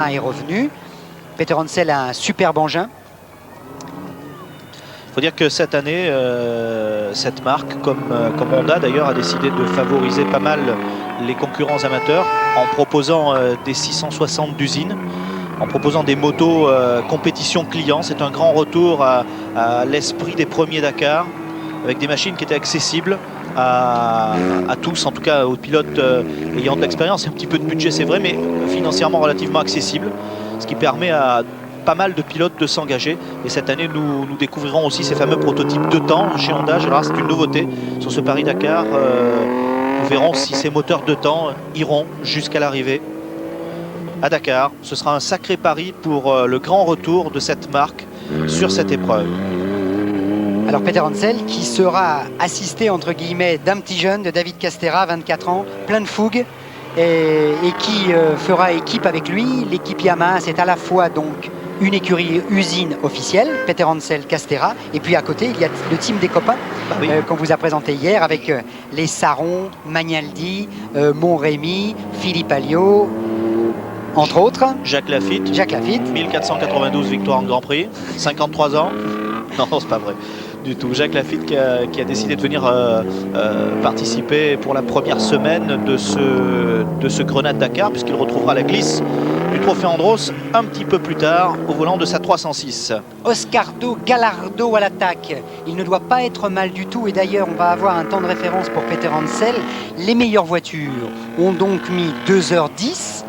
est revenu. Peter Hansel a un superbe engin. Il faut dire que cette année, cette marque, comme Honda d'ailleurs, a décidé de favoriser pas mal les concurrents amateurs en proposant des 660 d'usine, en proposant des motos compétition client. C'est un grand retour à l'esprit des premiers Dakar, avec des machines qui étaient accessibles à tous, en tout cas aux pilotes ayant de l'expérience et un petit peu de budget, c'est vrai, mais financièrement relativement accessible, ce qui permet à pas mal de pilotes de s'engager. Et cette année, nous découvrirons aussi ces fameux prototypes de temps chez Honda. Gérard, c'est une nouveauté sur ce Paris-Dakar. Nous verrons si ces moteurs de temps iront jusqu'à l'arrivée à Dakar. Ce sera un sacré pari pour le grand retour de cette marque sur cette épreuve. Alors Peter Hansel qui sera assisté entre guillemets d'un petit jeune de David Castera, 24 ans, plein de fougue, et qui fera équipe avec lui. L'équipe Yamaha, c'est à la fois donc une écurie usine officielle, Peter Hansel Castera, et puis à côté il y a le team des copains qu'on vous a présenté hier avec les Sarron, Magnaldi, Monrémy, Philippe Alliot, entre autres. Jacques Lafitte. 1492 victoires en Grand Prix, 53 ans. Non, c'est pas vrai du tout. Jacques Lafitte qui a décidé de venir participer pour la première semaine de ce Grenade Dakar, puisqu'il retrouvera la glisse du Trophée Andros un petit peu plus tard au volant de sa 306. Oscardo Gallardo à l'attaque. Il ne doit pas être mal du tout, et d'ailleurs on va avoir un temps de référence pour Peter Hansel. Les meilleures voitures ont donc mis 2h10,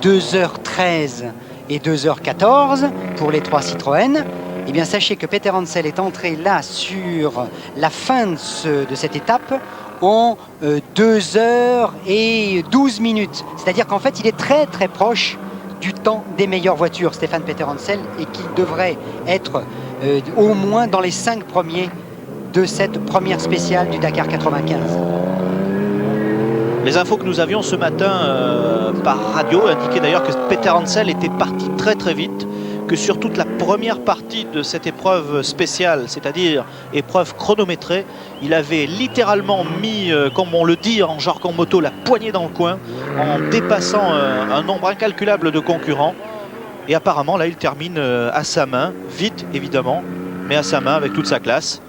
2h13 et 2h14 pour les 3 Citroën. Eh bien, sachez que Peter Hansel est entré là sur la fin de cette étape en 2h12. C'est-à-dire qu'en fait, il est très très proche du temps des meilleures voitures, Stéphane Peter Hansel, et qu'il devrait être au moins dans les 5 premiers de cette première spéciale du Dakar 95. Les infos que nous avions ce matin par radio indiquaient d'ailleurs que Peter Hansel était parti très très vite, que sur toute la première partie de cette épreuve spéciale, c'est-à-dire épreuve chronométrée, il avait littéralement mis, comme on le dit en jargon moto, la poignée dans le coin, en dépassant un nombre incalculable de concurrents. Et apparemment, là, il termine à sa main, vite évidemment, mais à sa main avec toute sa classe,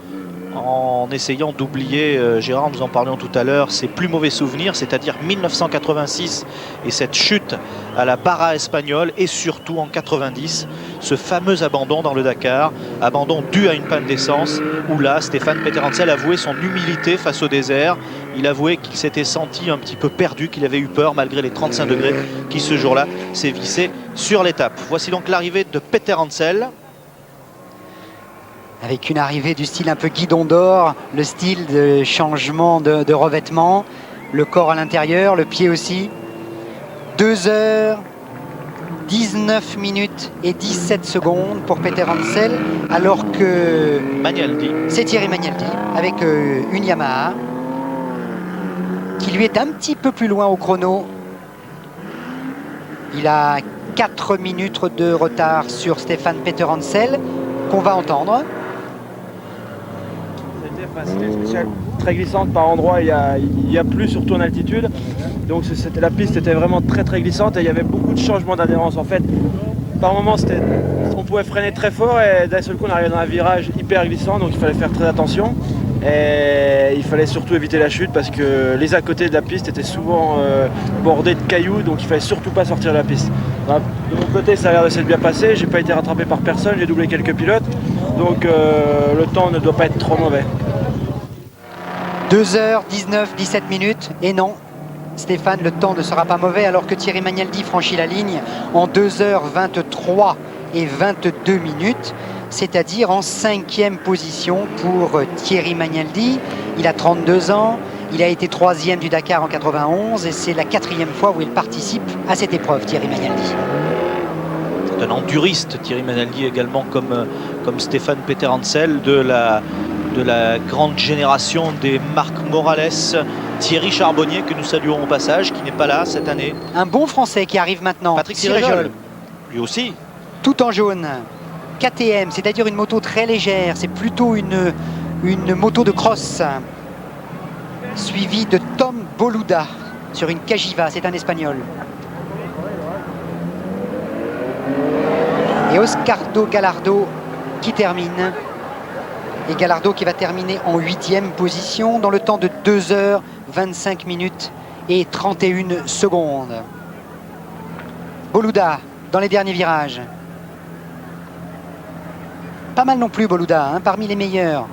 en essayant d'oublier, Gérard, nous en parlions tout à l'heure, ses plus mauvais souvenirs, c'est-à-dire 1986 et cette chute à la Barra espagnole, et surtout en 90, ce fameux abandon dans le Dakar, abandon dû à une panne d'essence, où là, Stéphane Peter Hansel avouait son humilité face au désert. Il avouait qu'il s'était senti un petit peu perdu, qu'il avait eu peur malgré les 35 degrés qui ce jour-là sévissaient sur l'étape. Voici donc l'arrivée de Peter Hansel. Avec une arrivée du style un peu guidon d'or, le style de changement de revêtement, le corps à l'intérieur, le pied aussi. 2h19 minutes et 17 secondes pour Peter Hansel, alors que c'est Thierry Magnaldi avec une Yamaha qui lui est un petit peu plus loin au chrono. Il a 4 minutes de retard sur Stéphane Peter Hansel, qu'on va entendre. C'était une spéciale très glissante par endroits, il y a plus surtout en altitude, donc la piste était vraiment très très glissante et il y avait beaucoup de changements d'adhérence. En fait, par moments on pouvait freiner très fort et d'un seul coup on arrivait dans un virage hyper glissant, donc il fallait faire très attention et il fallait surtout éviter la chute parce que les à côté de la piste étaient souvent bordés de cailloux, donc il fallait surtout pas sortir de la piste. De mon côté, ça a l'air de s'être bien passé, j'ai pas été rattrapé par personne, j'ai doublé quelques pilotes, donc le temps ne doit pas être trop mauvais. 2h19, 17 minutes, et non, Stéphane, le temps ne sera pas mauvais, alors que Thierry Magnaldi franchit la ligne en 2h23 et 22 minutes, c'est-à-dire en 5e position pour Thierry Magnaldi. Il a 32 ans, il a été 3e du Dakar en 91, et c'est la 4e fois où il participe à cette épreuve, Thierry Magnaldi. C'est un enduriste, Thierry Magnaldi, également comme Stéphane Peter Hansel, de la grande génération des Marc Morales, Thierry Charbonnier, que nous saluons au passage, qui n'est pas là cette année. Un bon Français qui arrive maintenant. Patrick Siréjol, lui aussi. Tout en jaune. KTM, c'est-à-dire une moto très légère. C'est plutôt une moto de cross. Suivi de Tom Boluda sur une Cagiva, c'est un Espagnol. Et Oscardo Gallardo qui termine. Et Gallardo qui va terminer en 8e position dans le temps de 2 h 25 minutes et 31 secondes. Boluda dans les derniers virages. Pas mal non plus Boluda, hein, parmi les meilleurs.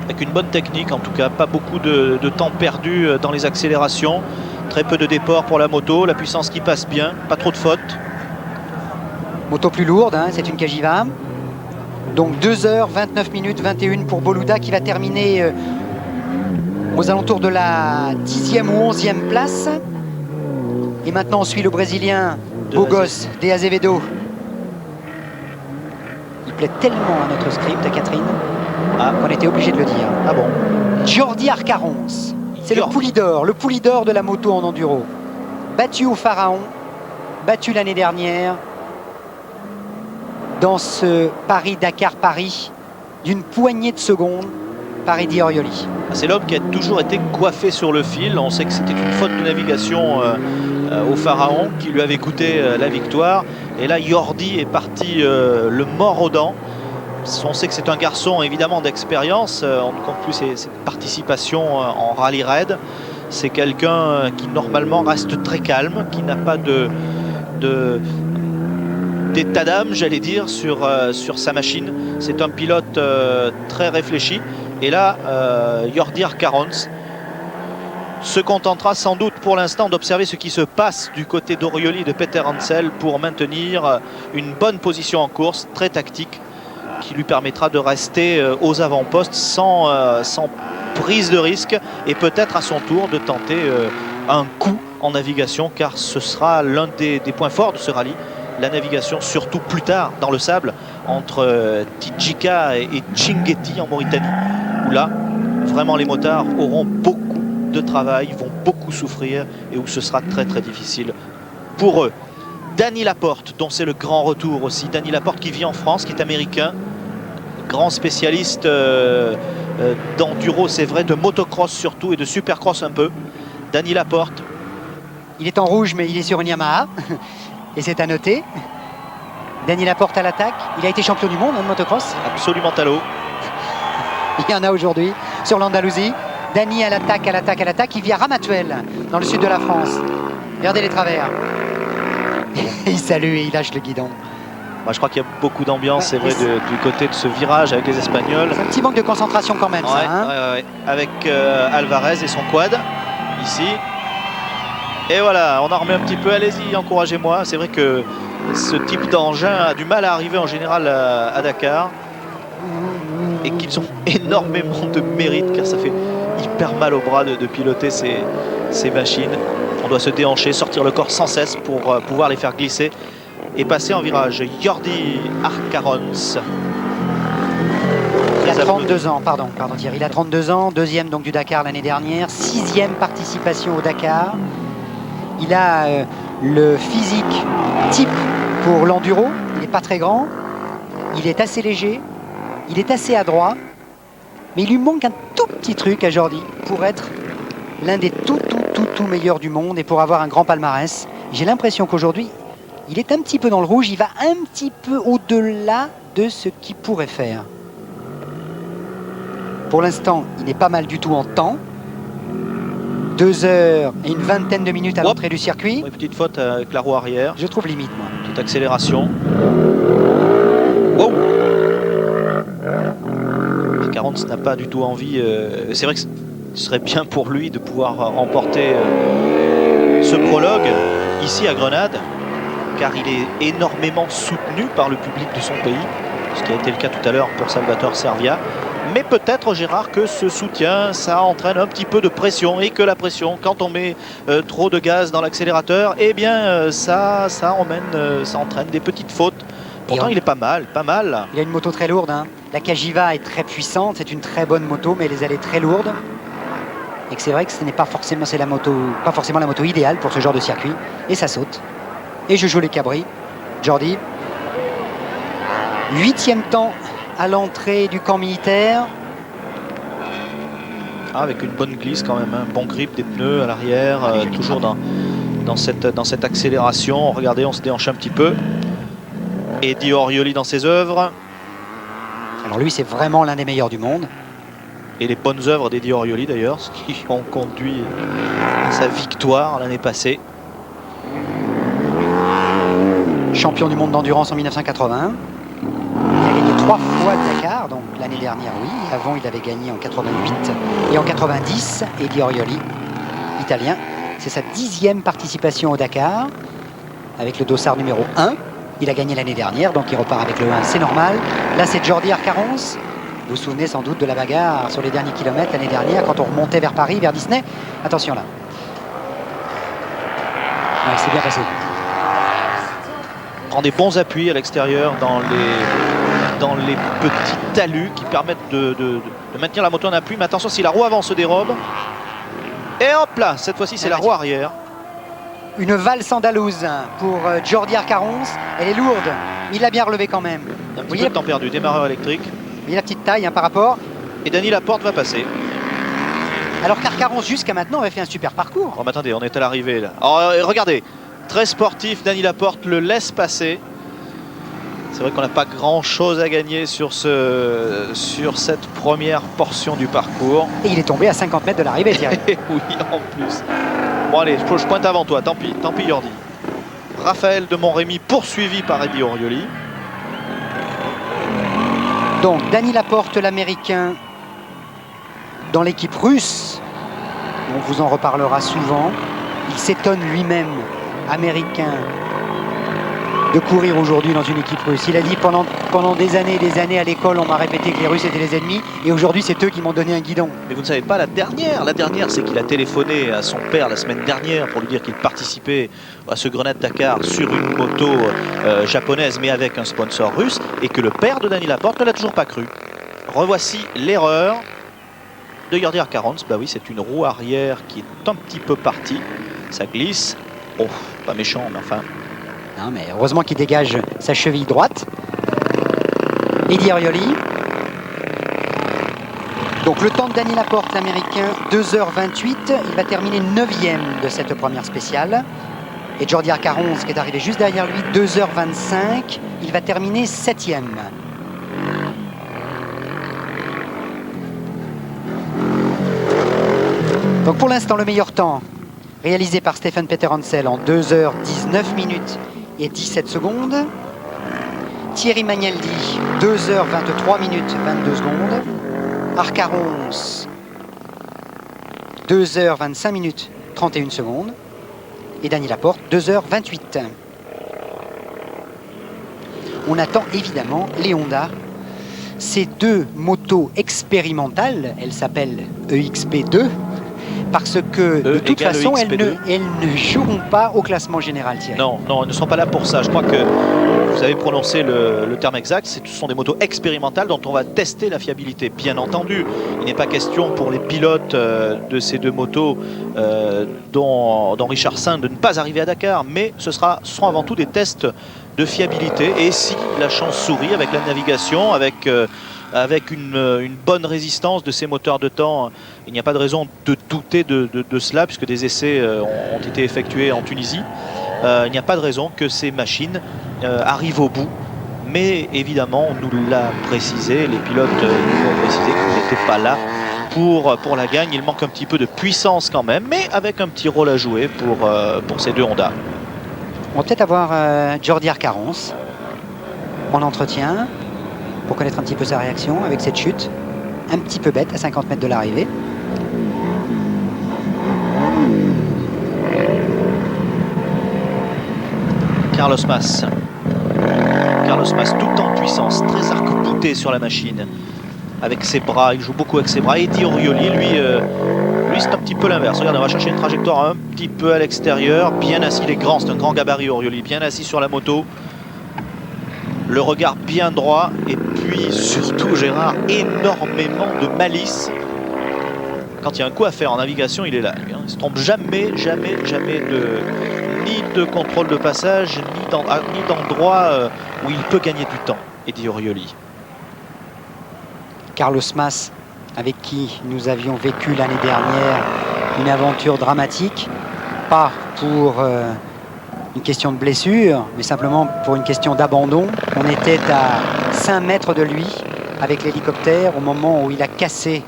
Avec une bonne technique en tout cas, pas beaucoup de temps perdu dans les accélérations. Très peu de déport pour la moto, la puissance qui passe bien, pas trop de fautes. Moto plus lourde, hein, c'est une Cagiva. Donc 2 h 29 minutes 21 pour Boluda qui va terminer aux alentours de la 10e ou 11e place. Et maintenant on suit le Brésilien beau gosse de Azevedo. Il plaît tellement à notre script, à Catherine, qu'on était obligé de le dire. Ah bon? Jordi Arcarons, c'est le poulie d'or de la moto en enduro. Battu au Pharaon, battu l'année dernière dans ce Paris-Dakar-Paris d'une poignée de secondes par Eddie Orioli. C'est l'homme qui a toujours été coiffé sur le fil. On sait que c'était une faute de navigation au Pharaon qui lui avait coûté la victoire. Et là, Jordi est parti le mort aux dents. On sait que c'est un garçon évidemment d'expérience. On ne compte plus ses participations en rallye raid. C'est quelqu'un qui normalement reste très calme, qui n'a pas d'état d'âme, j'allais dire, sur sa machine. C'est un pilote très réfléchi. Et là, Jordi Arcarons se contentera sans doute pour l'instant d'observer ce qui se passe du côté d'Orioli et de Peter Hansel pour maintenir une bonne position en course, très tactique, qui lui permettra de rester aux avant-postes sans prise de risque et peut-être à son tour de tenter un coup en navigation, car ce sera l'un des points forts de ce rallye. La navigation, surtout plus tard dans le sable, entre Tijika et Chinguetti en Mauritanie, où là, vraiment les motards auront beaucoup de travail, vont beaucoup souffrir et où ce sera très très difficile pour eux. Dany Laporte, dont c'est le grand retour aussi. Dany Laporte qui vit en France, qui est américain, grand spécialiste d'enduro, c'est vrai, de motocross surtout et de supercross un peu. Dany Laporte. Il est en rouge, mais il est sur une Yamaha. Et c'est à noter. Dany Laporte à l'attaque. Il a été champion du monde de motocross. Absolument à l'eau. Il y en a aujourd'hui sur l'Andalousie. Dany à l'attaque, à l'attaque, à l'attaque. Il vit à Ramatuelle, dans le sud de la France. Regardez les travers. Il salue et il lâche le guidon. Moi, je crois qu'il y a beaucoup d'ambiance, c'est vrai, du côté de ce virage avec les Espagnols. C'est un petit manque de concentration quand même, ouais, ça. Hein, ouais. Avec Alvarez et son quad, ici. Et voilà, on en remet un petit peu. Allez-y, encouragez-moi. C'est vrai que ce type d'engin a du mal à arriver en général à Dakar. Et qu'ils ont énormément de mérite, car ça fait hyper mal au bras de piloter ces machines. On doit se déhancher, sortir le corps sans cesse pour pouvoir les faire glisser et passer en virage. Jordi Arcarons. Il a 32 ans, pardon Thierry. Il a 32 ans, deuxième donc du Dakar l'année dernière, 6e participation au Dakar. Il a le physique type pour l'enduro. Il n'est pas très grand, il est assez léger, il est assez adroit, mais il lui manque un tout petit truc à Jordi pour être l'un des tout meilleurs du monde et pour avoir un grand palmarès. J'ai l'impression qu'aujourd'hui, il est un petit peu dans le rouge, il va un petit peu au-delà de ce qu'il pourrait faire. Pour l'instant, il n'est pas mal du tout en temps. 2 h et une vingtaine de minutes à l'entrée du circuit. Une petite faute avec la roue arrière. Je trouve limite, moi. Petite accélération. Wow. Arcarons n'a pas du tout envie. C'est vrai que ce serait bien pour lui de pouvoir remporter ce prologue ici à Grenade, car il est énormément soutenu par le public de son pays, ce qui a été le cas tout à l'heure pour Salvatore Servia. Mais peut-être, Gérard, que ce soutien, ça entraîne un petit peu de pression, et que la pression, quand on met trop de gaz dans l'accélérateur, eh bien ça entraîne des petites fautes. Pourtant, il est pas mal. Il a une moto très lourde, hein. La Cagiva est très puissante, c'est une très bonne moto, mais elle est très lourde. Et que c'est vrai que ce n'est pas forcément, pas forcément la moto idéale pour ce genre de circuit. Et ça saute. Et je joue les cabris. Jordi. 8e temps à l'entrée du camp militaire. Avec une bonne glisse quand même, un bon grip des pneus à l'arrière, toujours dans cette accélération. Regardez, on se déhanche un petit peu. Eddie Orioli dans ses œuvres. Alors lui, c'est vraiment l'un des meilleurs du monde. Et les bonnes œuvres d'Eddie Orioli d'ailleurs, ce qui ont conduit à sa victoire l'année passée. Champion du monde d'endurance en 1981. Il a gagné 3 fois le Dakar, donc l'année dernière, oui. Avant, il avait gagné en 88 et en 90. Eddie Orioli, italien. C'est sa 10e participation au Dakar, avec le dossard numéro 1. Il a gagné l'année dernière, donc il repart avec le 1, c'est normal. Là, c'est Jordi Arcarons. Vous vous souvenez sans doute de la bagarre sur les derniers kilomètres l'année dernière, quand on remontait vers Paris, vers Disney. Attention là. Ouais, c'est bien passé. Prend des bons appuis à l'extérieur dans les petits talus qui permettent de maintenir la moto en appui. Mais attention, si la roue avant se dérobe. Et hop là, cette fois-ci c'est la roue arrière. Une valse andalouse pour Jordi Arcarons. Elle est lourde, mais il l'a bien relevé quand même. Un petit peu de temps perdu, démarreur électrique. Il a la petite taille par rapport. Et Dany Laporte va passer. Alors qu'Arcarons jusqu'à maintenant avait fait un super parcours. Oh, mais attendez, on est à l'arrivée là. Alors, regardez, très sportif, Dany Laporte le laisse passer. C'est vrai qu'on n'a pas grand chose à gagner sur cette première portion du parcours. Et il est tombé à 50 mètres de l'arrivée, Thierry. Oui, en plus. Bon allez, je pointe avant toi, tant pis Jordi. Raphaël de Montrémy poursuivi par Eddie Orioli. Donc Dany Laporte, l'américain, dans l'équipe russe. On vous en reparlera souvent. Il s'étonne lui-même, américain, de courir aujourd'hui dans une équipe russe. Il a dit pendant des années et des années à l'école, on m'a répété que les Russes étaient les ennemis, et aujourd'hui c'est eux qui m'ont donné un guidon. Mais vous ne savez pas la dernière. La dernière, c'est qu'il a téléphoné à son père la semaine dernière pour lui dire qu'il participait à ce Grenade Dakar sur une moto japonaise, mais avec un sponsor russe, et que le père de Dany Laporte ne l'a toujours pas cru. Revoici l'erreur de Jordi Arcarons. Bah oui, c'est une roue arrière qui est un petit peu partie. Ça glisse. Oh, pas méchant, mais enfin. Non, mais heureusement qu'il dégage sa cheville droite. Eddie Orioli. Donc le temps de Dany Laporte, l'américain, 2h28. Il va terminer 9e de cette première spéciale. Et Jordi Arcarons, qui est arrivé juste derrière lui, 2h25. Il va terminer 7e. Donc pour l'instant, le meilleur temps réalisé par Stefan Peter Hansel en 2h19 minutes et 17 secondes. Thierry Magnaldi, 2h23 minutes 22 secondes. Arcarons, 2h25 minutes 31 secondes. Et Dany Laporte, 2h28. On attend évidemment les Honda. Ces deux motos expérimentales, elles s'appellent EXP2, parce que de toute façon, elles ne joueront pas au classement général, Thierry. Non, elles ne sont pas là pour ça. Je crois que vous avez prononcé le terme exact. Ce sont des motos expérimentales dont on va tester la fiabilité. Bien entendu, il n'est pas question pour les pilotes de ces deux motos, dont Richard Sain, de ne pas arriver à Dakar, mais ce seront avant tout des tests de fiabilité. Et si la chance sourit avec la navigation, avec une bonne résistance de ces moteurs de temps, il n'y a pas de raison de douter de cela, puisque des essais ont été effectués en Tunisie. Il n'y a pas de raison que ces machines arrivent au bout. Mais évidemment, on nous l'a précisé, les pilotes nous ont précisé qu'ils n'étaient pas là pour la gagne. Il manque un petit peu de puissance quand même, mais avec un petit rôle à jouer pour ces deux Honda. On va peut-être avoir Jordi Arcarons en entretien, pour connaître un petit peu sa réaction avec cette chute. Un petit peu bête à 50 mètres de l'arrivée. Carlos Mas, tout en puissance, très arc-bouté sur la machine. Avec ses bras, il joue beaucoup avec ses bras. Eddie Orioli, lui c'est un petit peu l'inverse. Regardez, on va chercher une trajectoire un petit peu à l'extérieur. Bien assis, il est grand, c'est un grand gabarit Orioli. Bien assis sur la moto. Le regard bien droit, et puis surtout Gérard, énormément de malice. Quand il y a un coup à faire en navigation, il est là. Il ne se trompe jamais ni de contrôle de passage, ni d'endroit où il peut gagner du temps, Eddie Orioli. Carlos Mas, avec qui nous avions vécu l'année dernière une aventure dramatique, pas pour une question de blessure, mais simplement pour une question d'abandon. On était à 5 mètres de lui avec l'hélicoptère au moment où il a cassé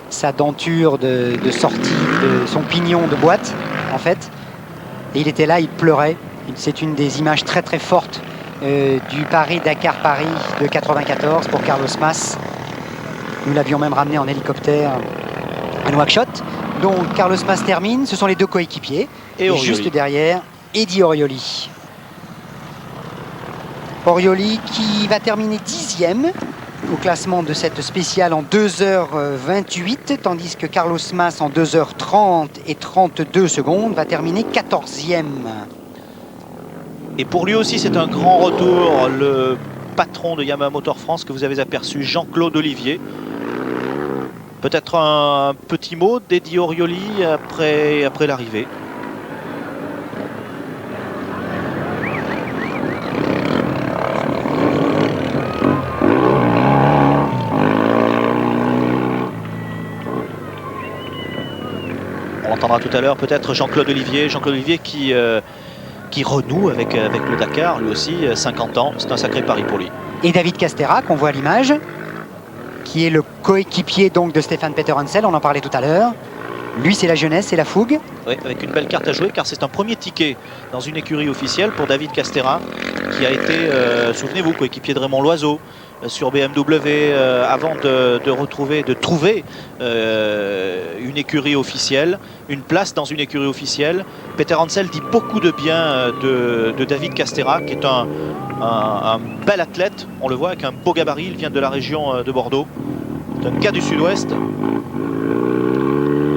sa denture de sortie de son pignon de boîte, en fait. Et il était là, il pleurait. C'est une des images très très fortes du Paris-Dakar-Paris de 94 pour Carlos Mas. Nous l'avions même ramené en hélicoptère à Nouakchott. Donc Carlos Mas termine, ce sont les deux coéquipiers. Et juste derrière, Eddy Orioli. Orioli qui va terminer 10e au classement de cette spéciale en 2h28, tandis que Carlos Mas en 2h30 et 32 secondes va terminer 14e. Et pour lui aussi, c'est un grand retour, le patron de Yamaha Motor France que vous avez aperçu, Jean-Claude Olivier. Peut-être un petit mot d'Eddy Orioli après l'arrivée. On entendra tout à l'heure peut-être Jean-Claude Olivier qui renoue avec le Dakar, lui aussi, 50 ans, c'est un sacré pari pour lui. Et David Castera, qu'on voit à l'image, qui est le coéquipier donc de Stéphane Peter Hansel, on en parlait tout à l'heure. Lui, c'est la jeunesse, c'est la fougue. Oui, avec une belle carte à jouer, car c'est un premier ticket dans une écurie officielle pour David Castera, qui a été, souvenez-vous, coéquipier de Raymond Loiseau sur BMW, avant de trouver une écurie officielle, une place dans une écurie officielle. Peter Hansel dit beaucoup de bien de David Castera, qui est un bel athlète, on le voit, avec un beau gabarit. Il vient de la région de Bordeaux, c'est un gars du Sud-Ouest.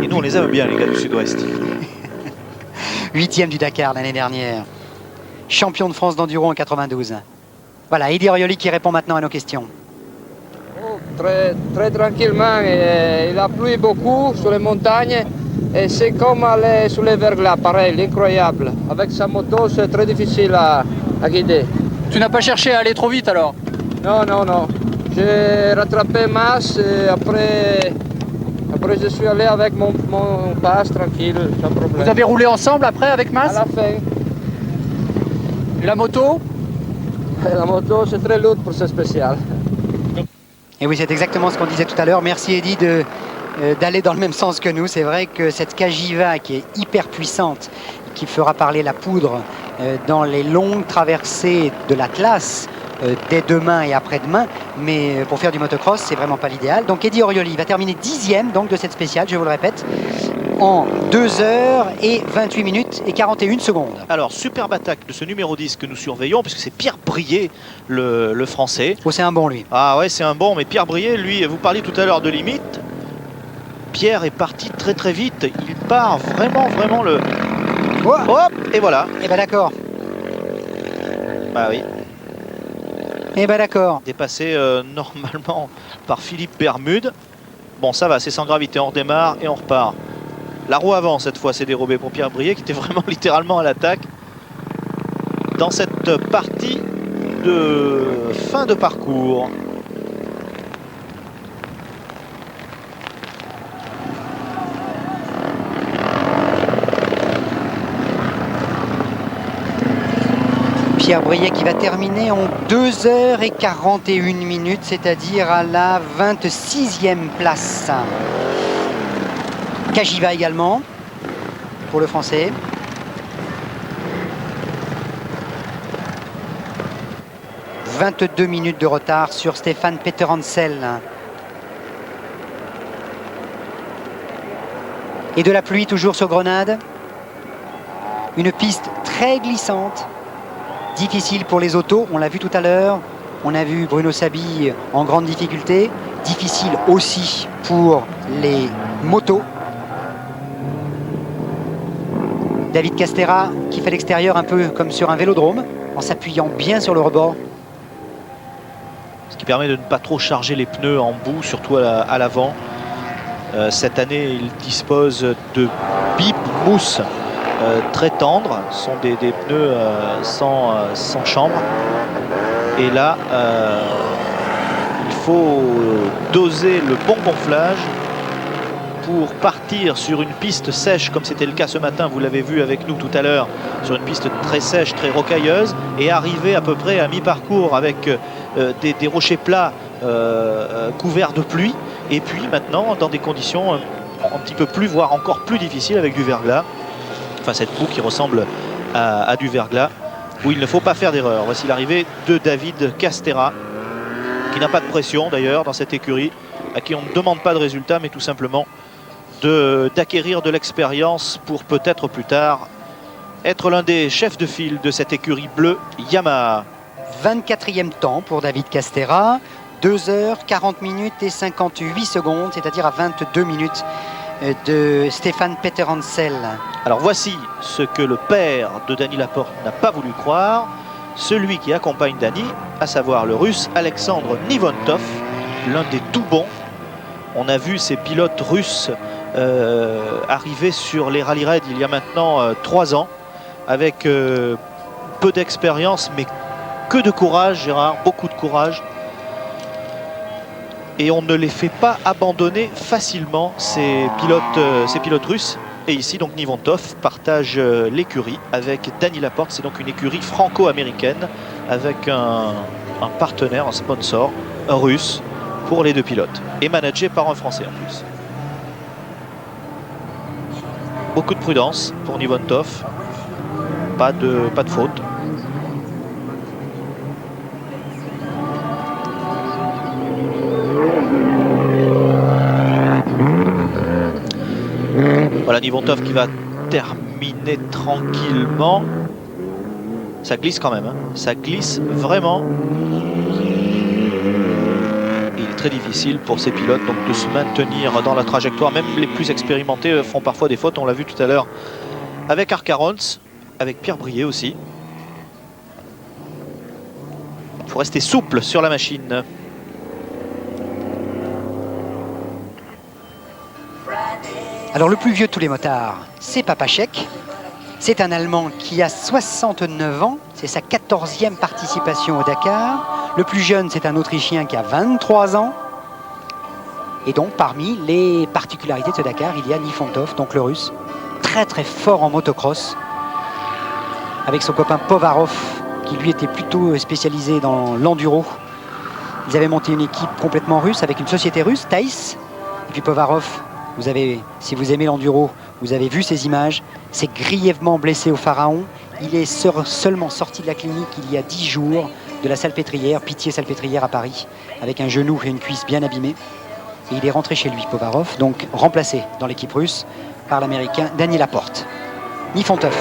Et nous, on les aime bien, les gars du Sud-Ouest. 8e du Dakar l'année dernière. Champion de France d'enduro en 92. Voilà, Eddy Orioli qui répond maintenant à nos questions. Oh, très, très tranquillement. Il a plu beaucoup sur les montagnes. Et c'est comme aller sur les verglas, pareil, incroyable. Avec sa moto, c'est très difficile à guider. Tu n'as pas cherché à aller trop vite alors? Non, non, non. J'ai rattrapé Mas et après je suis allé avec mon passe tranquille, sans problème. Vous avez roulé ensemble après avec Mas? À la fin. Et la moto? La moto, c'est très lourd pour ce spécial. Et oui, c'est exactement ce qu'on disait tout à l'heure. Merci Eddy d'aller dans le même sens que nous. C'est vrai que cette Cagiva qui est hyper puissante, qui fera parler la poudre dans les longues traversées de l'Atlas, dès demain et après-demain, mais pour faire du motocross, c'est vraiment pas l'idéal. Donc Eddy Orioli va terminer 10e donc, de cette spéciale, je vous le répète, en 2h28 et 41 secondes. Alors, superbe attaque de ce numéro 10 que nous surveillons, puisque c'est Pierre Brier, le français. Oh, c'est un bon, lui. Ah ouais, c'est un bon, mais Pierre Brier, lui, vous parliez tout à l'heure de limite. Pierre est parti très très vite. Il part vraiment le... Oh. Hop, et voilà. Eh ben d'accord. Bah oui. Eh ben d'accord. Dépassé normalement par Philippe Bermude. Bon, ça va, c'est sans gravité. On redémarre et on repart. La roue avant, cette fois, s'est dérobée pour Pierre Brier, qui était vraiment littéralement à l'attaque dans cette partie de fin de parcours. Pierre Brier qui va terminer en 2h41, c'est-à-dire à la 26e place. Cagiva également, pour le français. « 22 minutes de retard sur Stéphane Peter Hansel. » Et de la pluie toujours sur Grenade. Une piste très glissante. Difficile pour les autos, on l'a vu tout à l'heure. On a vu Bruno Sabi en grande difficulté. Difficile aussi pour les motos. David Castera qui fait l'extérieur un peu comme sur un vélodrome, en s'appuyant bien sur le rebord. Ce qui permet de ne pas trop charger les pneus en boue, surtout à l'avant. Cette année, il dispose de bip mousse très tendres. Ce sont des pneus sans chambre. Et là, il faut doser le bon gonflage pour partir sur une piste sèche, comme c'était le cas ce matin, vous l'avez vu avec nous tout à l'heure, sur une piste très sèche, très rocailleuse, et arriver à peu près à mi-parcours avec des rochers plats couverts de pluie, et puis maintenant dans des conditions un petit peu plus, voire encore plus difficiles avec du verglas. Enfin, cette boue qui ressemble à du verglas, où il ne faut pas faire d'erreur. Voici l'arrivée de David Castera, qui n'a pas de pression d'ailleurs dans cette écurie, à qui on ne demande pas de résultat, mais tout simplement d'acquérir de l'expérience pour peut-être plus tard être l'un des chefs de file de cette écurie bleue Yamaha. 24e temps pour David Castera, 2 heures 40 minutes et 58 secondes, c'est-à-dire à 22 minutes de Stéphane Peterhansel. Alors voici ce que le père de Dany Laporte n'a pas voulu croire, celui qui accompagne Dany, à savoir le russe Alexandre Nivontov, l'un des tout bons. On a vu ces pilotes russes arriver sur les rallye raids il y a maintenant 3 ans, avec peu d'expérience, mais que de courage, Gérard, beaucoup de courage. Et on ne les fait pas abandonner facilement, ces pilotes russes. Et ici, donc, Nivontov partage l'écurie avec Dany Laporte. C'est donc une écurie franco-américaine avec un partenaire, un sponsor, un russe, pour les 2 pilotes. Et managé par un Français en plus. Beaucoup de prudence pour Nivontov. Pas de faute. Voilà Nivontov qui va terminer tranquillement. Ça glisse quand même, hein. Ça glisse vraiment. Il est très difficile pour ces pilotes donc de se maintenir dans la trajectoire. Même les plus expérimentés font parfois des fautes. On l'a vu tout à l'heure avec Arcarons, avec Pierre Briet aussi. Il faut rester souple sur la machine. Alors le plus vieux de tous les motards, c'est Papacek. C'est un Allemand qui a 69 ans, c'est sa 14e participation au Dakar. Le plus jeune, c'est un Autrichien qui a 23 ans. Et donc parmi les particularités de ce Dakar, il y a Nifontov, donc le russe, très très fort en motocross, avec son copain Povarov, qui lui était plutôt spécialisé dans l'enduro. Ils avaient monté une équipe complètement russe avec une société russe, Theiss. Et puis Povarov, vous avez, si vous aimez l'enduro, vous avez vu ces images, c'est grièvement blessé au Pharaon. Il est seulement sorti de la clinique il y a 10 jours de la Salpêtrière, Pitié Salpêtrière à Paris, avec un genou et une cuisse bien abîmés. Et il est rentré chez lui, Povarov, donc remplacé dans l'équipe russe par l'Américain Dany Laporte. Nifontov,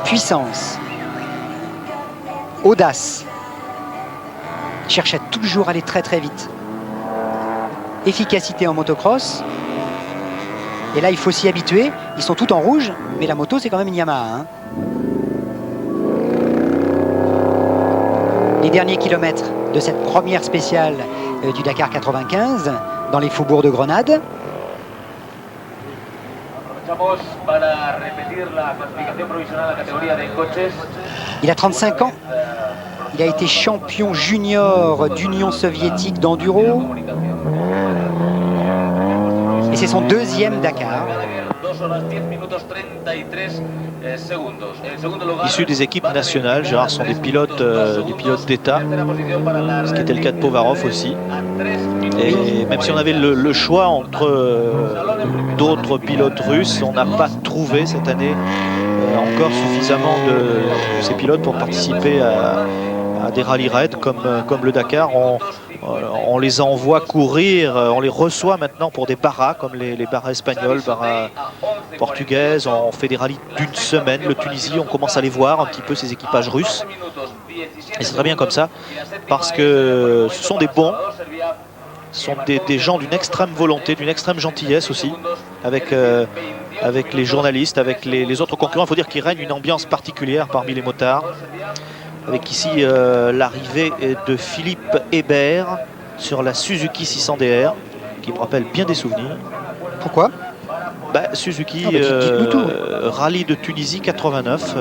puissance, audace, cherche à toujours aller très très vite. Efficacité en motocross. Et là, il faut s'y habituer. Ils sont tous en rouge, mais la moto, c'est quand même une Yamaha. Hein. Les derniers kilomètres de cette première spéciale du Dakar 95, dans les faubourgs de Grenade. Il a 35 ans. Il a été champion junior d'Union soviétique d'enduro. Et c'est son 2e Dakar. Issus des équipes nationales, Gérard, sont des pilotes d'État, ce qui était le cas de Povarov aussi. Et même si on avait le choix entre d'autres pilotes russes, on n'a pas trouvé cette année encore suffisamment de ces pilotes pour participer à des rallye raids comme le Dakar. On les envoie courir, on les reçoit maintenant pour des barras comme les barras espagnoles, barras portugaises. On fait des rallyes d'une semaine. Le Tunisie, on commence à les voir un petit peu, ces équipages russes. Et c'est très bien comme ça, parce que ce sont des bons, ce sont des gens d'une extrême volonté, d'une extrême gentillesse aussi, avec les journalistes, avec les autres concurrents. Il faut dire qu'il règne une ambiance particulière parmi les motards. Avec ici l'arrivée de Philippe Hébert sur la Suzuki 600DR, qui me rappelle bien des souvenirs. Pourquoi? Suzuki dites-nous tout. Rallye de Tunisie 89,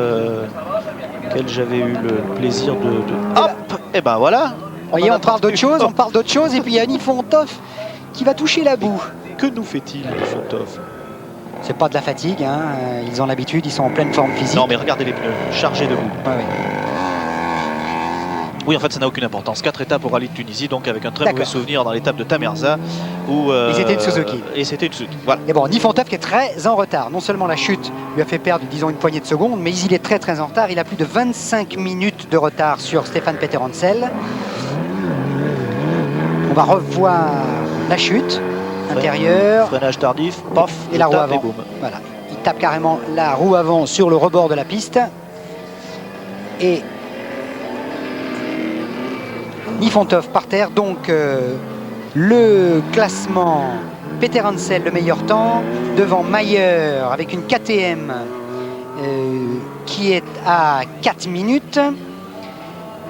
auquel j'avais eu le plaisir de... Hop. Et ben voilà. Vous voyez, on parle d'autre chose, et puis il y a Nifontov qui va toucher la boue. Que nous fait-il, Fontov? C'est pas de la fatigue, hein. Ils ont l'habitude, ils sont en pleine forme physique. Non, mais regardez les pneus, chargés de boue. Ouais, ouais. Oui, en fait, ça n'a aucune importance. 4 étapes au rallye de Tunisie, donc avec un très D'accord. mauvais souvenir dans l'étape de Tamerza. Où, Et c'était une Suzuki. Et c'était une Suzuki, voilà. Et bon, Nifontov qui est très en retard. Non seulement la chute lui a fait perdre, disons, une poignée de secondes, mais il est très en retard. Il a plus de 25 minutes de retard sur Stéphane Peter Hansel. On va revoir la chute intérieure. Freinage tardif, paf, Et la roue tape avant. boum. Voilà. Il tape carrément la roue avant sur le rebord de la piste. Et Nifontov par terre. Donc le classement, Peter Hansel le meilleur temps, devant Mayer avec une KTM qui est à 4 minutes.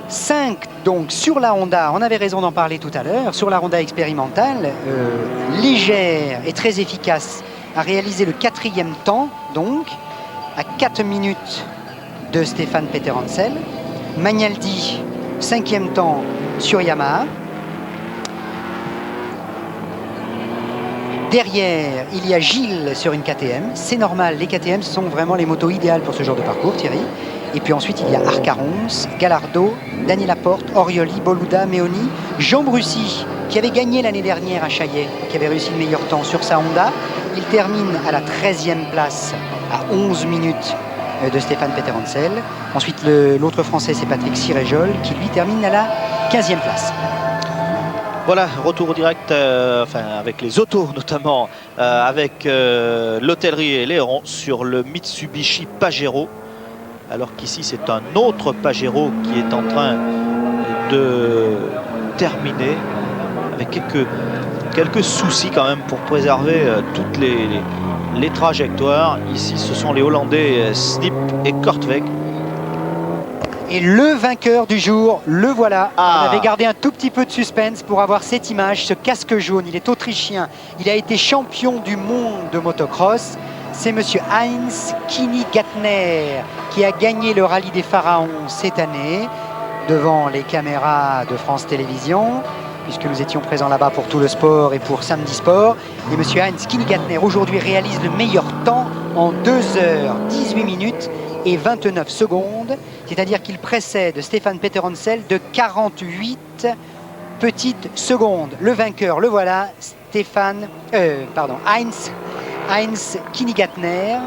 5 donc sur la Honda, on avait raison d'en parler tout à l'heure, sur la Honda expérimentale, légère et très efficace, a réalisé le 4e temps, donc à 4 minutes de Stéphane Peter Hansel. Magnaldi, 5e temps sur Yamaha. Derrière, il y a Gilles sur une KTM. C'est normal, les KTM sont vraiment les motos idéales pour ce genre de parcours, Thierry. Et puis ensuite, il y a Arcarons, Gallardo, Dani Laporte, Orioli, Boluda, Meoni, Jean Brussy, qui avait gagné l'année dernière à Chaillet, qui avait réussi le meilleur temps sur sa Honda. Il termine à la 13e place, à 11 minutes de Stéphane Peter Hansel. Ensuite, l'autre Français, c'est Patrick Siréjol, qui lui termine à la 15e place. Voilà, retour au direct, enfin avec les autos notamment, avec l'hôtellerie et Léron sur le Mitsubishi Pajero. Alors qu'ici c'est un autre Pajero qui est en train de terminer avec quelques soucis quand même pour préserver toutes les trajectoires. Ici ce sont les Hollandais Snip et Kortweg. Et le vainqueur du jour, le voilà. Ah. On avait gardé un tout petit peu de suspense pour avoir cette image, ce casque jaune. Il est autrichien. Il a été champion du monde de motocross. C'est monsieur Heinz Kinigatner qui a gagné le rallye des Pharaons cette année devant les caméras de France Télévisions, puisque nous étions présents là-bas pour Tout le Sport et pour Samedi Sport. Et monsieur Heinz Kinigatner aujourd'hui réalise le meilleur temps en 2h18 minutes et 29 secondes, c'est-à-dire qu'il précède Stéphane Peter Hansel de 48 petites secondes. Le vainqueur, le voilà, Heinz Kinigatner,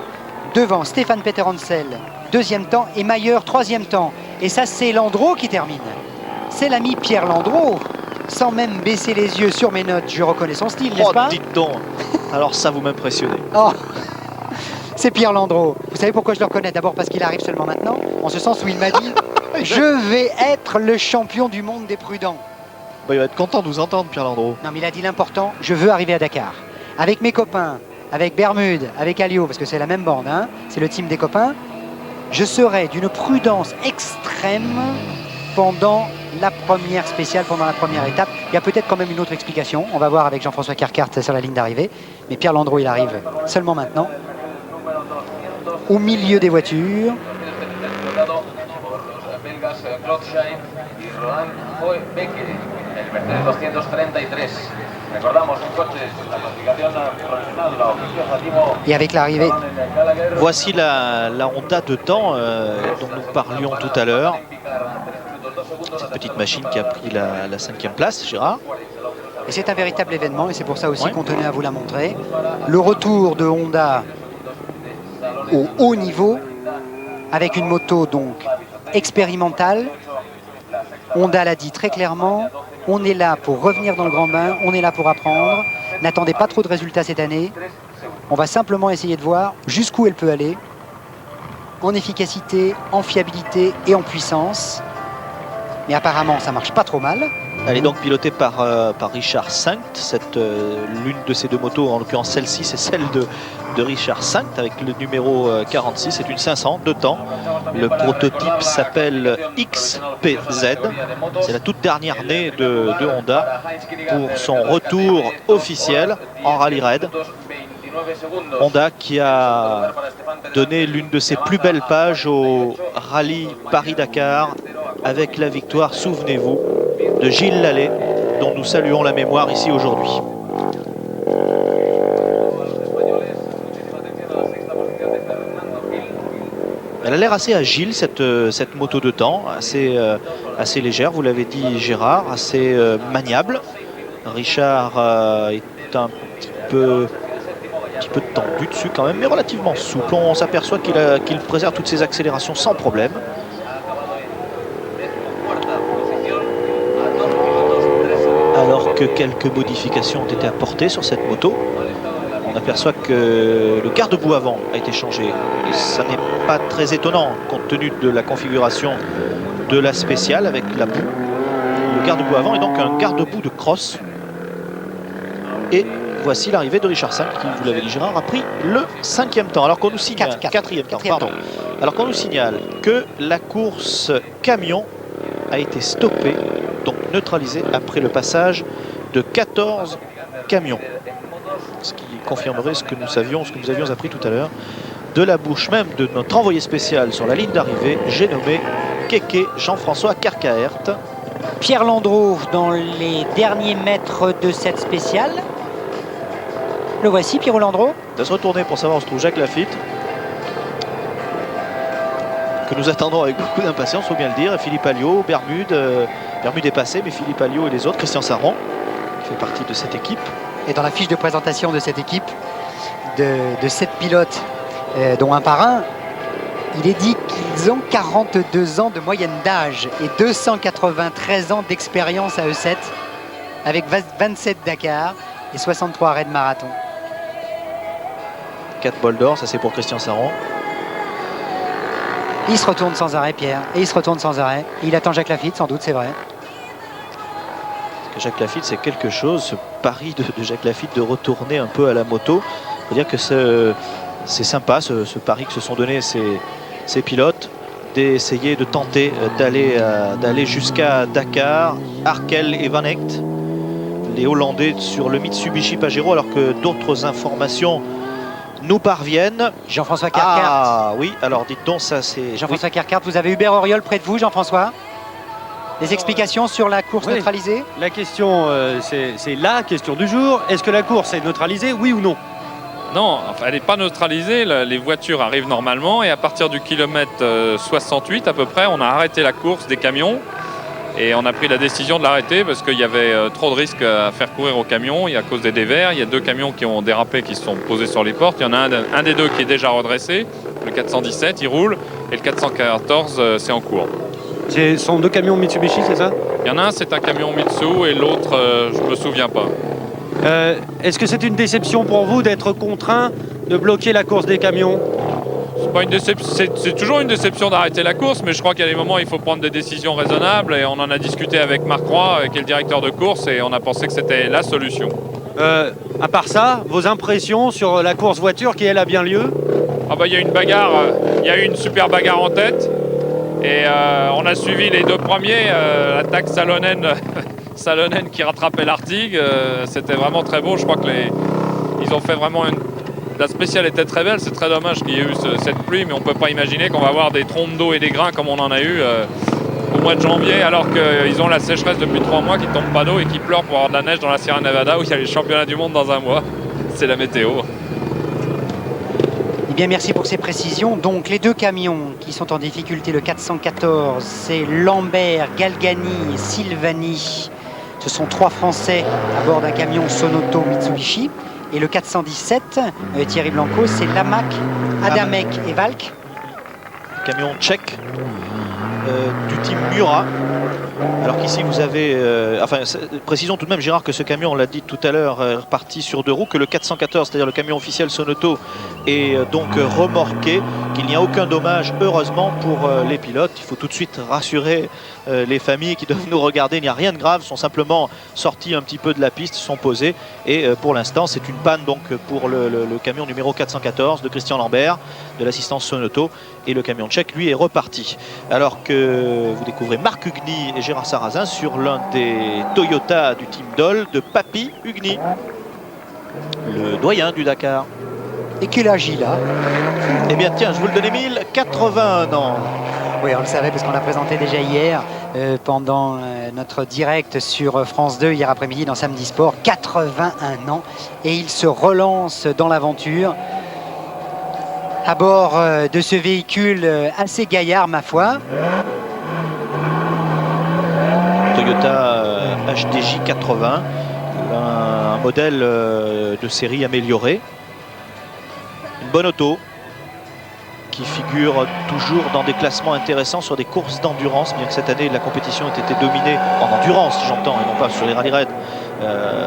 devant Stéphane Peter Hansel, 2e temps, et Mayer, 3e temps. Et ça, c'est Landreau qui termine. C'est l'ami Pierre Landreau. Sans même baisser les yeux sur mes notes, je reconnais son style, n'est-ce pas? Dites donc. Alors ça, vous m'impressionnez. Oh. C'est Pierre Landreau. Vous savez pourquoi je le reconnais? D'abord parce qu'il arrive seulement maintenant, en ce sens où il m'a dit « Je vais être le champion du monde des prudents ». Bah, il va être content de vous entendre, Pierre Landreau. Non, mais il a dit l'important, je veux arriver à Dakar. Avec mes copains, avec Bermude, avec Alio, parce que c'est la même bande, hein, c'est le team des copains, je serai d'une prudence extrême pendant la première spéciale, pendant la première étape. Il y a peut-être quand même une autre explication. On va voir avec Jean-François Carcart sur la ligne d'arrivée. Mais Pierre Landreau, il arrive seulement maintenant, au milieu des voitures. Et avec l'arrivée, voici la Honda de temps dont nous parlions tout à l'heure. Cette petite machine qui a pris la 5e place, Gérard. et c'est un véritable événement, et c'est pour ça aussi qu'on tenait à vous la montrer. Le retour de Honda au haut niveau, avec une moto donc expérimentale. Honda l'a dit très clairement, on est là pour revenir dans le grand bain, on est là pour apprendre. N'attendez pas trop de résultats cette année. On va simplement essayer de voir jusqu'où elle peut aller, en efficacité, en fiabilité et en puissance. Mais apparemment, ça marche pas trop mal. Elle est donc pilotée par Richard Sankt. L'une de ces deux motos, en l'occurrence celle-ci, c'est celle de Richard Sankt avec le numéro 46. C'est une 500 de temps. Le prototype s'appelle XPZ. C'est la toute dernière née de Honda pour son retour officiel en rallye raid. Honda qui a donné l'une de ses plus belles pages au rallye Paris-Dakar avec la victoire, souvenez-vous, de Gilles Lallet, dont nous saluons la mémoire ici aujourd'hui. Elle a l'air assez agile, cette moto de temps, assez légère, vous l'avez dit Gérard, assez maniable. Richard est un petit peu tendu dessus quand même, mais relativement souple. On s'aperçoit qu'il préserve toutes ses accélérations sans problème. Alors que quelques modifications ont été apportées sur cette moto. On aperçoit que le garde-boue avant a été changé. Et ça n'est pas très étonnant compte tenu de la configuration de la spéciale avec la boue. Le garde-boue avant est donc un garde-boue de cross. Et voici l'arrivée de Richard V qui, vous l'avez dit Gérard, a pris le 5e temps. Alors qu'on nous signale, quatrième temps, pardon. Alors qu'on nous signale que la course camion a été stoppée, donc neutralisée après le passage de 14 camions. Ce qui confirmerait ce que nous savions, ce que nous avions appris tout à l'heure de la bouche même de notre envoyé spécial sur la ligne d'arrivée, j'ai nommé Kéké Jean-François Carcaert. Pierre Landreau dans les derniers mètres de cette spéciale. Le voici, Pierre Landreau. Il va se retourner pour savoir où se trouve Jacques Lafitte, que nous attendons avec beaucoup d'impatience, il faut bien le dire. Et Philippe Alliot, Bermude est passé, mais Philippe Alliot et les autres, Christian Saron, qui fait partie de cette équipe. Et dans la fiche de présentation de cette équipe de 7 pilotes, dont un par un, il est dit qu'ils ont 42 ans de moyenne d'âge et 293 ans d'expérience à E7, avec 27 Dakar et 63 arrêts de marathon. 4 bols d'or, ça c'est pour Christian Saron. Il se retourne sans arrêt, Pierre, et il se retourne sans arrêt. Il attend Jacques Lafitte, sans doute, c'est vrai. Jacques Lafitte, c'est quelque chose, ce pari de Jacques Lafitte de retourner un peu à la moto. Il faut dire que c'est sympa ce pari que se sont donnés ces pilotes, d'essayer de tenter d'aller jusqu'à Dakar. Arkel et Van Aert, les Hollandais sur le Mitsubishi Pajero, alors que d'autres informations nous parviennent. Jean-François Carcaert. Ah oui, alors dites donc, ça c'est... Jean-François Carcaert, vous avez Hubert Auriol près de vous, Jean-François. Des explications sur la course neutralisée? La question, c'est la question du jour. Est-ce que la course est neutralisée, oui ou non? Non, enfin, elle n'est pas neutralisée. Les voitures arrivent normalement et à partir du kilomètre 68 à peu près, on a arrêté la course des camions et on a pris la décision de l'arrêter parce qu'il y avait trop de risques à faire courir aux camions. Et à cause des dévers, il y a 2 camions qui ont dérapé, qui se sont posés sur les portes. Il y en a un des 2 qui est déjà redressé, le 417, il roule, et le 414, c'est en cours. Ce sont 2 camions Mitsubishi, c'est ça? Il y en a un, c'est un camion Mitsu, et l'autre, je ne me souviens pas. Est-ce que c'est une déception pour vous d'être contraint de bloquer la course des camions? C'est toujours une déception d'arrêter la course, mais je crois qu'il y a des moments où il faut prendre des décisions raisonnables, et on en a discuté avec Marc Roy, qui est le directeur de course, et on a pensé que c'était la solution. À part ça, vos impressions sur la course voiture qui, elle, a bien lieu? Ah bah, il y a une bagarre, il y a eu une super bagarre en tête. Et on a suivi les 2 premiers, l'attaque Salonen, Salonen qui rattrapait l'Artigue. C'était vraiment très beau. Je crois que ils ont fait vraiment la spéciale était très belle. C'est très dommage qu'il y ait eu cette pluie, mais on ne peut pas imaginer qu'on va avoir des trompes d'eau et des grains comme on en a eu au mois de janvier, alors qu'ils ont la sécheresse depuis 3 mois, qu'ils ne tombent pas d'eau et qu'ils pleurent pour avoir de la neige dans la Sierra Nevada où il y a les championnats du monde dans un mois. C'est la météo. Eh bien, merci pour ces précisions. Donc, les 2 camions qui sont en difficulté, le 414, c'est Lambert, Galgani, Silvani. Ce sont 3 Français à bord d'un camion Sonoto Mitsubishi. Et le 417, Thierry Blanco, c'est Lamac, Adamek et Valk. Camion tchèque du team Mura. Alors qu'ici vous avez, précisons tout de même Gérard que ce camion, on l'a dit tout à l'heure, est reparti sur 2 roues, que le 414, c'est-à-dire le camion officiel Sonoto, est donc remorqué, qu'il n'y a aucun dommage heureusement pour les pilotes. Il faut tout de suite rassurer les familles qui doivent nous regarder, il n'y a rien de grave, ils sont simplement sortis un petit peu de la piste, sont posés et pour l'instant c'est une panne donc pour le camion numéro 414 de Christian Lambert de l'assistance Sonoto, et le camion tchèque lui est reparti. Alors que vous découvrez Marc Hugny et Gérard Sarrazin sur l'un des Toyota du team Dole de Papy Hugny, le doyen du Dakar. Et quel âge il a? Eh bien tiens, je vous le donne Émile, 81 ans. Oui, on le savait parce qu'on l'a présenté déjà hier pendant notre direct sur France 2 hier après-midi dans Samedi Sport. 81 ans et il se relance dans l'aventure. à bord de ce véhicule assez gaillard, ma foi. Toyota HDJ 80, un modèle de série amélioré. Une bonne auto qui figure toujours dans des classements intéressants sur des courses d'endurance, bien que cette année la compétition ait été dominée en endurance, j'entends, et non pas sur les rallye raids.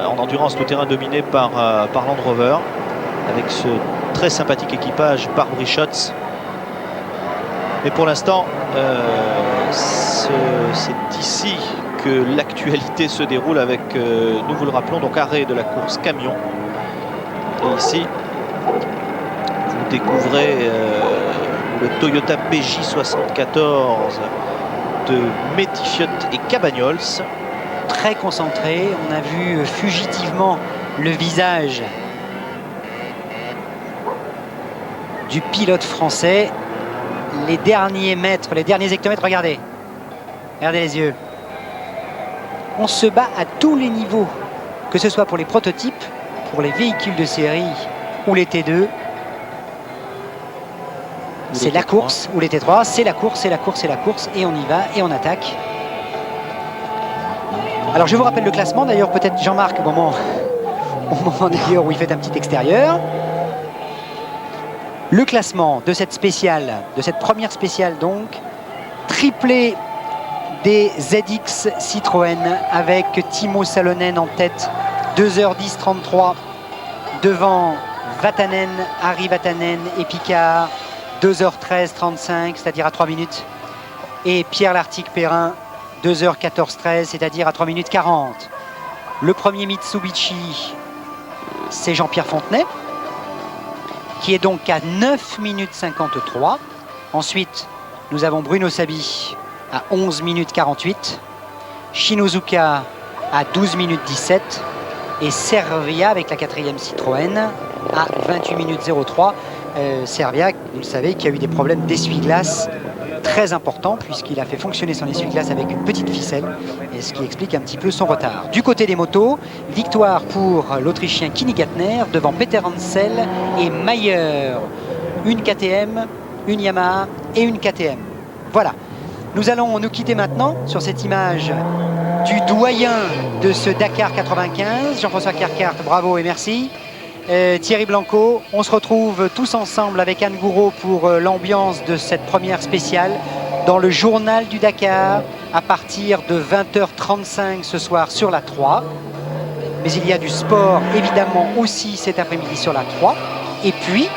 En endurance, tout terrain dominé par Land Rover, avec ce très sympathique équipage par Brichotz. Mais pour l'instant, c'est ici que l'actualité se déroule avec, nous vous le rappelons, donc arrêt de la course camion. Et ici, vous découvrez le Toyota PJ74 de Métifiot et Cabagnols. Très concentré, on a vu fugitivement le visage du pilote français. Les derniers mètres, les derniers hectomètres, regardez les yeux. On se bat à tous les niveaux, que ce soit pour les prototypes, pour les véhicules de série ou les T2. C'est la course, ou les T3, c'est la course, c'est la course, c'est la course, et on y va, et on attaque. Alors je vous rappelle le classement, d'ailleurs peut-être Jean-Marc au moment d'ailleurs où il fait un petit extérieur. Le classement de cette spéciale, de cette première spéciale donc, triplé des ZX Citroën avec Timo Salonen en tête, 2h10-33 devant Vatanen, Harry Vatanen et Picard, 2h13-35, c'est-à-dire à 3 minutes, et Pierre Lartigue-Perrin, 2h14-13, c'est-à-dire à 3 minutes 40. Le premier Mitsubishi, c'est Jean-Pierre Fontenay, qui est donc à 9 minutes 53. Ensuite, nous avons Bruno Sabi à 11 minutes 48, Shinozuka à 12 minutes 17 et Servia avec la 4e Citroën à 28 minutes 03. Servia, vous le savez, qui a eu des problèmes d'essuie-glace très importants puisqu'il a fait fonctionner son essuie-glace avec une petite ficelle, et ce qui explique un petit peu son retard. Du côté des motos, victoire pour l'Autrichien Kimi Gärtner devant Peter Hansel et Mayer. Une KTM, une Yamaha et une KTM. Voilà. Nous allons nous quitter maintenant sur cette image du doyen de ce Dakar 95. Jean-François Carcart, bravo et merci. Thierry Blanco, on se retrouve tous ensemble avec Anne Gouraud pour l'ambiance de cette première spéciale dans le journal du Dakar à partir de 20h35 ce soir sur la 3. Mais il y a du sport évidemment aussi cet après-midi sur la 3. Et puis,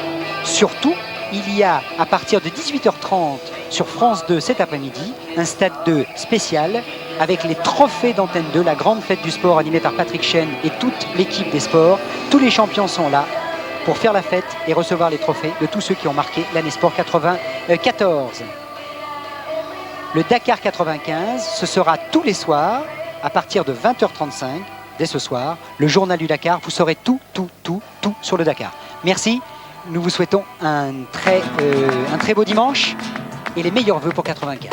surtout, il y a à partir de 18h30 sur France 2 cet après-midi un stade 2 spécial avec les trophées d'Antenne 2, la grande fête du sport animée par Patrick Chen et toute l'équipe des sports. Tous les champions sont là pour faire la fête et recevoir les trophées de tous ceux qui ont marqué l'année sport 94. Le Dakar 95, ce sera tous les soirs à partir de 20h35 dès ce soir. Le journal du Dakar, vous saurez tout sur le Dakar. Merci, nous vous souhaitons un très beau dimanche et les meilleurs vœux pour 95.